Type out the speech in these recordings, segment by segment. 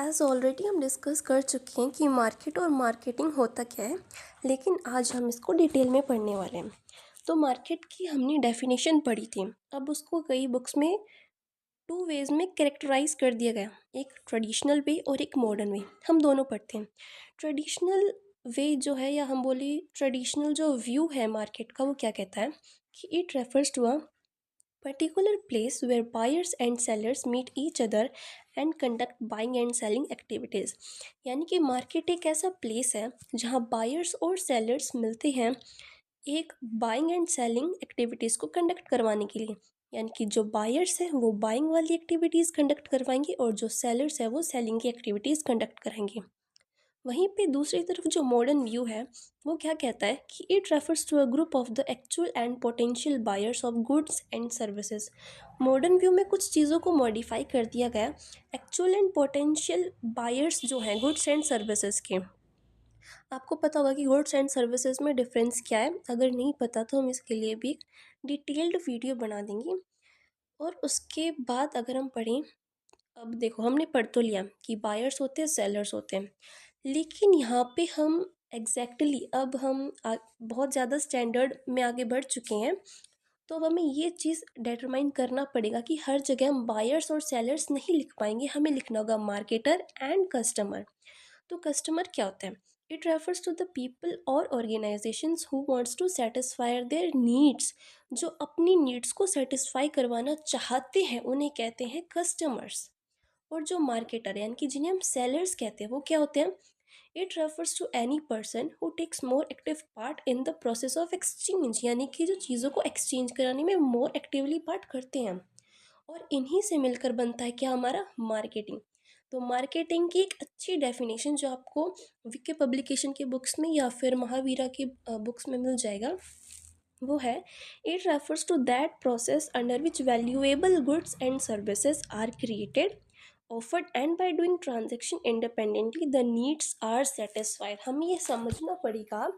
As already हम discuss कर चुके हैं कि मार्केट और मार्केटिंग होता क्या है, लेकिन आज हम इसको डिटेल में पढ़ने वाले हैं। तो मार्केट की हमने डेफिनेशन पढ़ी थी। अब उसको कई बुक्स में टू वेज़ में कैरेक्टराइज कर दिया गया, एक ट्रेडिशनल वे और एक मॉडर्न वे। हम दोनों पढ़ते हैं। ट्रेडिशनल वे जो है, या हम बोली ट्रेडिशनल जो व्यू है मार्केट का, वो क्या कहता है कि it refers to a particular place where buyers and sellers meet each other and conduct buying and selling activities। यानी कि मार्केट एक ऐसा प्लेस है जहाँ बायर्स और सेलर्स मिलते हैं एक बाइंग एंड सेलिंग एक्टिविटीज़ को कंडक्ट करवाने के लिए। यानी कि जो बायर्स हैं वो बाइंग वाली एक्टिविटीज़ कंडक्ट करवाएंगे और जो सेलर्स हैं वो सेलिंग की एक्टिविटीज़ कंडक्ट करेंगे। वहीं पे दूसरी तरफ जो मॉडर्न व्यू है वो क्या कहता है कि it refers to a group of the actual and potential buyers of goods and services. Modern view में कुछ चीज़ों को मॉडिफाई कर दिया गया। एक्चुअल एंड पोटेंशियल बायर्स जो हैं गुड्स एंड सर्विसेज के, आपको पता होगा कि गुड्स एंड सर्विसेज में डिफरेंस क्या है। अगर नहीं पता तो हम इसके लिए भी एक डिटेल्ड वीडियो बना देंगे। और उसके बाद अगर हम पढ़ें, अब देखो हमने पढ़ तो लिया कि बायर्स होते हैं सेलर्स होते हैं, लेकिन यहाँ पे हम अब हम बहुत ज़्यादा स्टैंडर्ड में आगे बढ़ चुके हैं। तो अब हमें ये चीज़ डिटरमाइन करना पड़ेगा कि हर जगह हम बायर्स और सेलर्स नहीं लिख पाएंगे, हमें लिखना होगा मार्केटर एंड कस्टमर। तो कस्टमर क्या होता है? It refers to the people और organisations who wants to satisfy their needs. जो अपनी नीड्स को सेटिस्फाई करवाना चाहते हैं उन्हें कहते हैं कस्टमर्स। और जो मार्केटर यानी कि जिन्हें हम सेलर्स कहते हैं वो क्या होते हैं? It refers to any person who takes more active part in the process of exchange. यानी कि जो चीज़ों को एक्सचेंज कराने में मोर एक्टिवली पार्ट करते हैं। और इन्हीं से मिलकर बनता है क्या? हमारा मार्केटिंग। तो मार्केटिंग की एक अच्छी डेफिनेशन जो आपको विके पब्लिकेशन के बुक्स में या फिर महावीरा की बुक्स में मिल जाएगा, वो है it refers to that process under which valuable goods and services are created offered and by doing transaction independently the needs are satisfied. हमें ये समझना पड़ेगा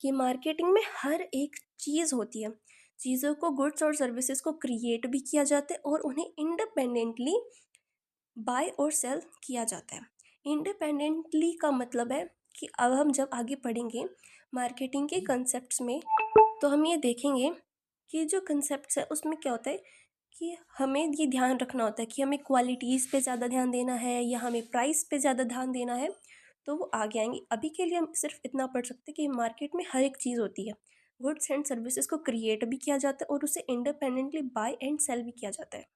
कि मार्केटिंग में हर एक चीज़ होती है। चीज़ों को, गुड्स और सर्विसेज को क्रिएट भी किया जाता है और उन्हें इंडिपेंडेंटली बाय और सेल किया जाता है। इंडिपेंडेंटली का मतलब है कि अब हम जब आगे पढ़ेंगे मार्केटिंग के कंसेप्ट्स में, तो हम ये देखेंगे कि जो कंसेप्ट्स है उसमें क्या होता है कि हमें ये ध्यान रखना होता है कि हमें क्वालिटीज़ पे ज़्यादा ध्यान देना है या हमें प्राइस पे ज़्यादा ध्यान देना है। तो वो आगे आएंगे। अभी के लिए हम सिर्फ इतना पढ़ सकते हैं कि मार्केट में हर एक चीज़ होती है। गुड्स एंड सर्विसेज को क्रिएट भी किया जाता है और उसे इंडिपेंडेंटली बाय एंड सेल भी किया जाता है।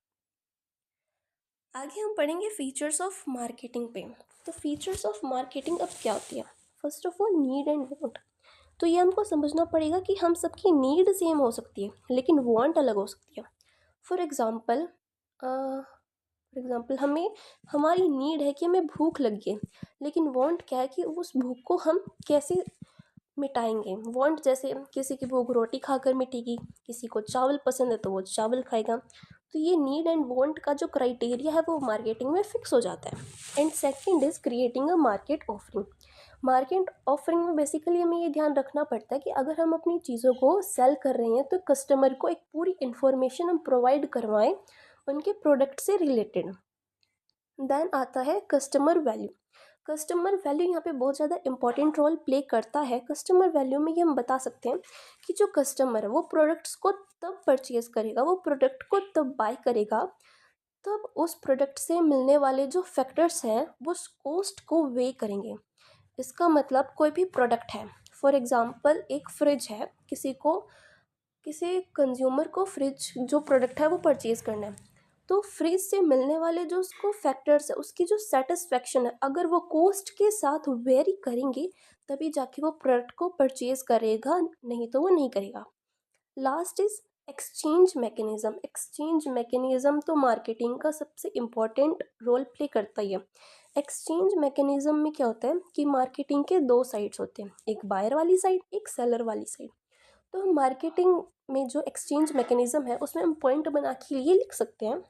आगे हम पढ़ेंगे फीचर्स ऑफ मार्केटिंग पे। तो फीचर्स ऑफ मार्केटिंग अब क्या होती है? First of all need and want. तो ये हमको समझना पड़ेगा कि हम सबकी नीड सेम हो सकती है लेकिन वांट अलग हो सकती है। फॉर एग्ज़ाम्पल हमें, हमारी नीड है कि हमें भूख लगी है, लेकिन वांट क्या है कि उस भूख को हम कैसे मिटाएंगे। वांट जैसे किसी की भूख रोटी खाकर मिटेगी, किसी को चावल पसंद है तो वो चावल खाएगा। तो ये नीड एंड वांट का जो क्राइटेरिया है वो मार्केटिंग में फिक्स हो जाता है। And second is creating a market offering. Market offering में बेसिकली हमें ये ध्यान रखना पड़ता है कि अगर हम अपनी चीज़ों को सेल कर रहे हैं तो कस्टमर को एक पूरी इन्फॉर्मेशन हम प्रोवाइड करवाएं उनके प्रोडक्ट से रिलेटेड। देन आता है कस्टमर वैल्यू। कस्टमर वैल्यू यहाँ पे बहुत ज़्यादा इंपॉर्टेंट रोल प्ले करता है। कस्टमर वैल्यू में ये हम बता सकते हैं कि जो कस्टमर है वो प्रोडक्ट्स को तब परचेज़ करेगा, वो प्रोडक्ट को तब बाय करेगा तब उस प्रोडक्ट से मिलने वाले जो फैक्टर्स हैं वो उस कॉस्ट को वे करेंगे। इसका मतलब कोई भी प्रोडक्ट है, फॉर एग्ज़ाम्पल एक फ्रिज है, किसी कंज्यूमर को फ्रिज जो प्रोडक्ट है वो परचेज़ करना है, तो फ्रिज से मिलने वाले जो उसको फैक्टर्स है उसकी जो सेटिस्फेक्शन है अगर वो कॉस्ट के साथ वेरी करेंगे तभी जाके वो प्रोडक्ट को परचेज़ करेगा, नहीं तो वो नहीं करेगा। Last is exchange mechanism. Exchange mechanism तो मार्केटिंग का सबसे इम्पॉर्टेंट रोल प्ले करता ही है। एक्सचेंज मैकेनिज़्म में क्या होता है कि मार्केटिंग के दो साइड्स होते हैं, एक बायर वाली साइड, एक सेलर वाली साइड। तो हम मार्केटिंग में जो एक्सचेंज मैकेनिज़्म है उसमें हम पॉइंट बना के ये लिख सकते हैं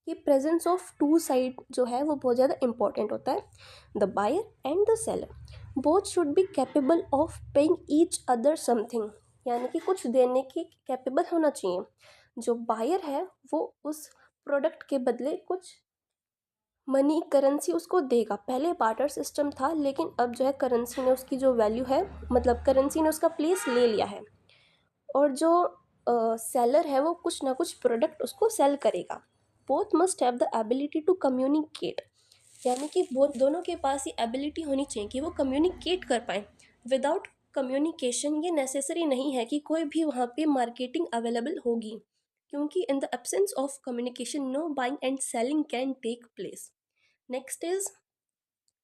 कि प्रेजेंस ऑफ टू साइड जो है वो बहुत ज़्यादा इंपॉर्टेंट होता है। The buyer and the seller both should be capable of paying each other something. यानी कि कुछ देने की कैपेबल होना चाहिए। जो बायर है वो उस प्रोडक्ट के बदले कुछ मनी करेंसी उसको देगा। पहले बार्टर सिस्टम था, लेकिन अब जो है करेंसी ने उसकी जो वैल्यू है, मतलब करेंसी ने उसका प्लेस ले लिया है। और जो सेलर है वो कुछ ना कुछ प्रोडक्ट उसको सेल करेगा। Both must have the ability to communicate, यानी कि वो दोनों के पास ये एबिलिटी होनी चाहिए कि वो कम्युनिकेट कर पाए। विदाउट कम्युनिकेशन ये नेसेसरी नहीं है कि कोई भी वहाँ पे मार्केटिंग अवेलेबल होगी, क्योंकि in the absence of communication no buying and selling can take place. Next is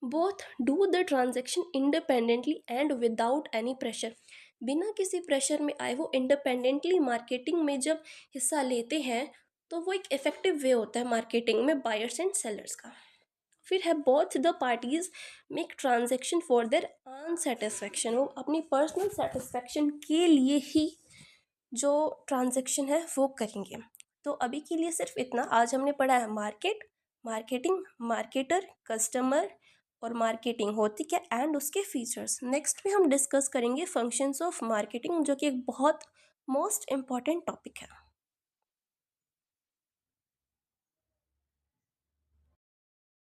both do the transaction independently and without any pressure. बिना किसी प्रेशर में आए वो इंडिपेंडेंटली मार्केटिंग में जब हिस्सा लेते हैं तो वो एक इफेक्टिव वे होता है मार्केटिंग में बायर्स एंड सेलर्स का। फिर है both the parties make transaction for their आन सेटिस्फेक्शन, वो अपनी पर्सनल सेटिस्फेक्शन के लिए ही जो ट्रांजेक्शन है वो करेंगे। तो अभी के लिए सिर्फ इतना। आज हमने पढ़ा है मार्केट, मार्केटिंग, मार्केटर, कस्टमर और मार्केटिंग होती क्या एंड उसके फीचर्स। नेक्स्ट में हम डिस्कस करेंगे फंक्शंस ऑफ मार्केटिंग, जो कि एक बहुत मोस्ट इम्पॉर्टेंट टॉपिक है।